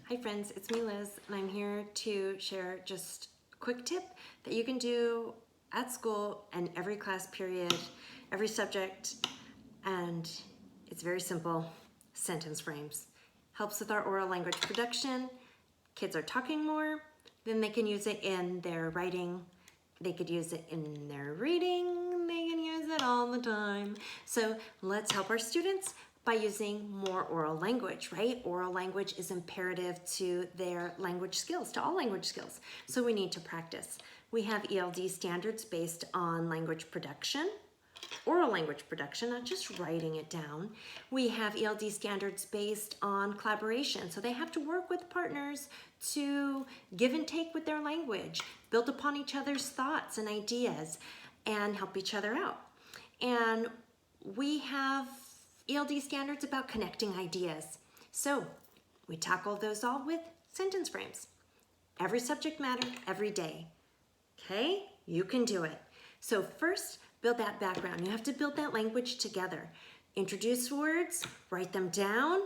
Hi friends, it's me Liz, and I'm here to share just a quick tip that you can do at school and every class period, every subject, and it's very simple. Sentence frames. Helps with our oral language production. Kids are talking more, then they can use it in their writing. They could use it in their reading. They can use it all the time. So let's help our students by using more oral language, right? Oral language is imperative to their language skills, to all language skills. So we need to practice. We have ELD standards based on language production, oral language production, not just writing it down. We have ELD standards based on collaboration. So they have to work with partners to give and take with their language, build upon each other's thoughts and ideas, and help each other out. And we have ELD standards about connecting ideas. So we tackle those all with sentence frames. Every subject matter, every day. Okay, you can do it. So first, build that background. You have to build that language together. Introduce words, write them down,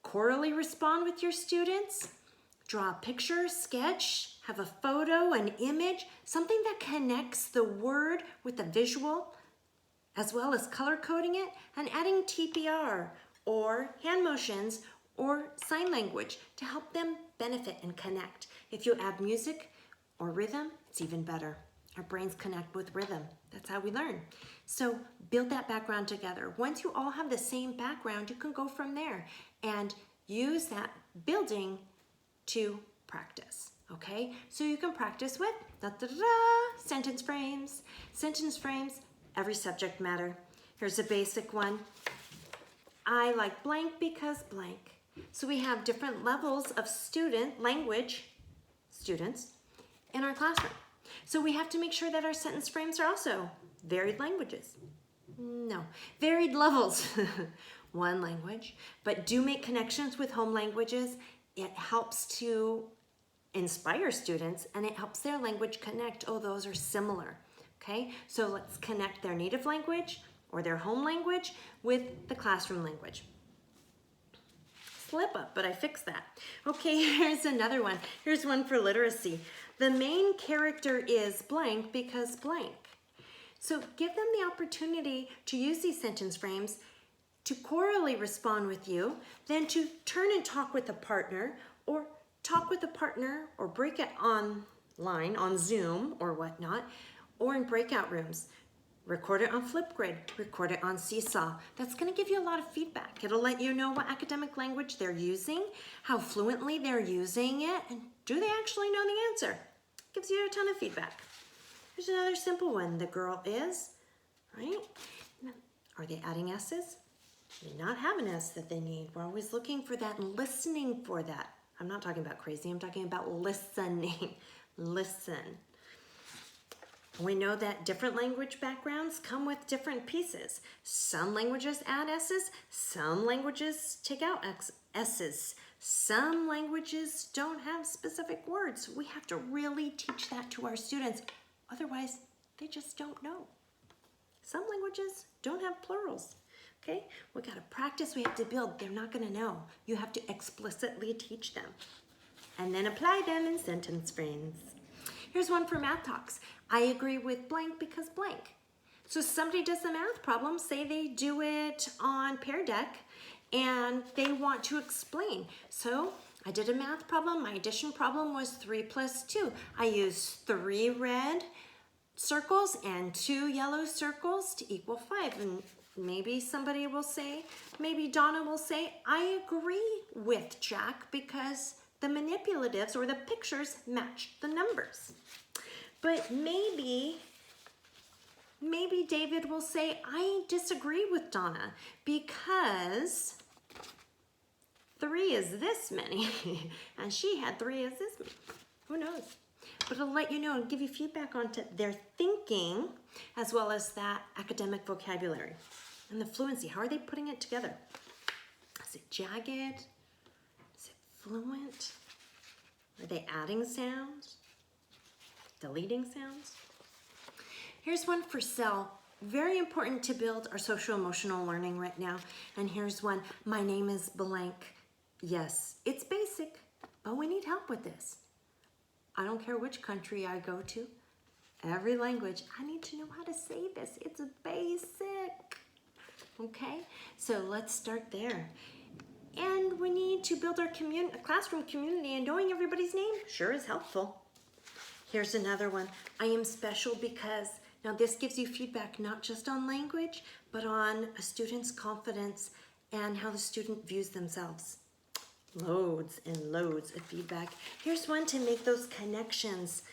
chorally respond with your students, draw a picture, sketch, have a photo, an image, something that connects the word with the visual, as well as color coding it and adding TPR or hand motions or sign language to help them benefit and connect. If you add music or rhythm, it's even better. Our brains connect with rhythm. That's how we learn. So build that background together. Once you all have the same background, you can go from there and use that building to practice. Okay, so you can practice with sentence frames. Sentence frames, every subject matter. Here's a basic one. I like blank because blank. So we have different levels of students in our classroom. So we have to make sure that our sentence frames are also varied languages. No, varied levels. One language, but do make connections with home languages. It helps to inspire students and it helps their language connect. Oh, those are similar. Okay, so let's connect their native language or their home language with the classroom language. Slip up, but I fixed that. Okay, here's another one. Here's one for literacy. The main character is blank because blank. So give them the opportunity to use these sentence frames to chorally respond with you, then to turn and talk with a partner or break it online on Zoom or whatnot, or in breakout rooms. Record it on Flipgrid, record it on Seesaw. That's gonna give you a lot of feedback. It'll let you know what academic language they're using, how fluently they're using it, and do they actually know the answer? Gives you a ton of feedback. Here's another simple one. The girl is, right? Are they adding S's? Do they not have an S that they need? We're always looking for that and listening for that. I'm not talking about crazy, I'm talking about listening. Listen. We know that different language backgrounds come with different pieces. Some languages add S's, some languages take out S's. Some languages don't have specific words. We have to really teach that to our students. Otherwise, they just don't know. Some languages don't have plurals. Okay, we gotta practice, we have to build. They're not gonna know. You have to explicitly teach them and then apply them in sentence frames. Here's one for Math Talks. I agree with blank because blank. So somebody does the math problem, say they do it on Pear Deck and they want to explain. So I did a math problem, my addition problem was 3 plus 2. I used 3 red circles and 2 yellow circles to equal 5. And maybe somebody will say, maybe Donna will say, I agree with Jack because the manipulatives or the pictures match the numbers. But maybe David will say, I disagree with Donna because 3 is this many and she had 3 is this many. Who knows? But it'll let you know and give you feedback on their thinking as well as that academic vocabulary and the fluency. How are they putting it together? Is it jagged? Is it fluent? Are they adding sounds? Deleting sounds? Here's one for Cell. Very important to build our social emotional learning right now. And here's one. My name is blank. Yes, it's basic, but we need help with this. I don't care which country I go to, every language, I need to know how to say this. It's basic. Okay, so let's start there. And we need to build our classroom community, and knowing everybody's name sure is helpful. Here's another one. I am special because. Now this gives you feedback not just on language, but on a student's confidence and how the student views themselves. Loads and loads of feedback. Here's one to make those connections.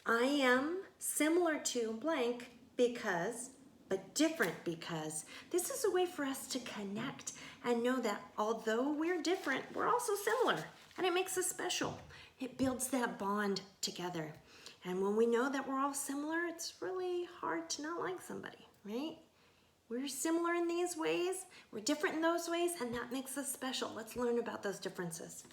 I am similar to blank because, but different because. This is a way for us to connect and know that although we're different, we're also similar, and it makes us special. It builds that bond together. And when we know that we're all similar, it's really hard to not like somebody, right? We're similar in these ways, we're different in those ways, and that makes us special. Let's learn about those differences.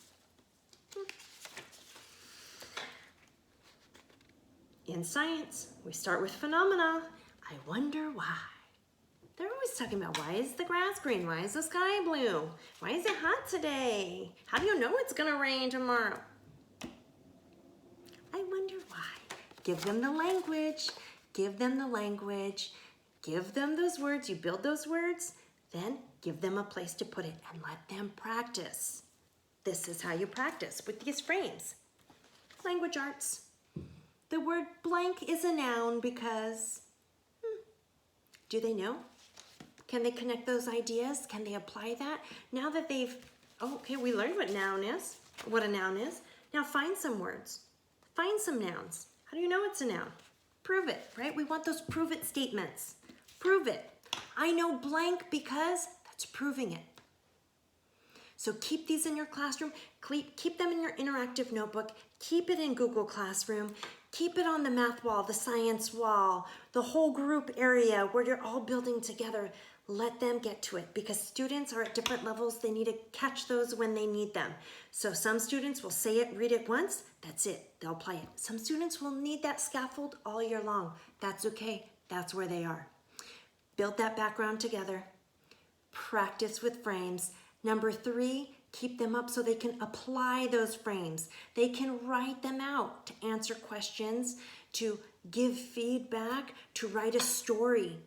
In science, we start with phenomena. I wonder why. They're always talking about, why is the grass green? Why is the sky blue? Why is it hot today? How do you know it's gonna rain tomorrow? I wonder why. Give them the language. Give them the language. Give them those words. You build those words. Then give them a place to put it and let them practice. This is how you practice with these frames. Language arts. The word blank is a noun because, do they know? Can they connect those ideas? Can they apply that? Now that they've, okay, we learned what a noun is. Now find some words. Find some nouns. How do you know it's a noun? Prove it, right? We want those prove it statements. Prove it. I know blank because, that's proving it. So keep these in your classroom. Keep them in your interactive notebook. Keep it in Google Classroom. Keep it on the math wall, the science wall, the whole group area where you're all building together. Let them get to it because students are at different levels. They need to catch those when they need them. So some students will say it, read it once, that's it, they'll apply it. Some students will need that scaffold all year long. That's okay, that's where they are. Build that background together. Practice with frames. Number 3, keep them up so they can apply those frames. They can write them out to answer questions, to give feedback, to write a story.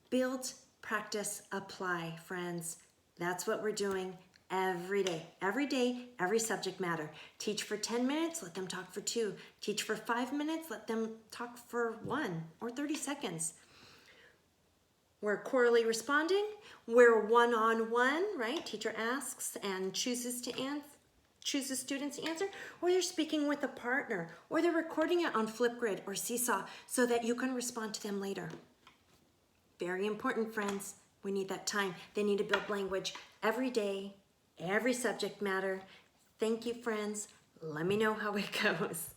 Build, practice, apply, friends. That's what we're doing every day. Every day, every subject matter. Teach for 10 minutes, let them talk for 2. Teach for 5 minutes, let them talk for 1 or 30 seconds. We're corally responding. We're one-on-one, right? Teacher asks and chooses students to answer, or you're speaking with a partner, or they're recording it on Flipgrid or Seesaw so that you can respond to them later. Very important, friends. We need that time. They need to build language every day, every subject matter. Thank you, friends. Let me know how it goes.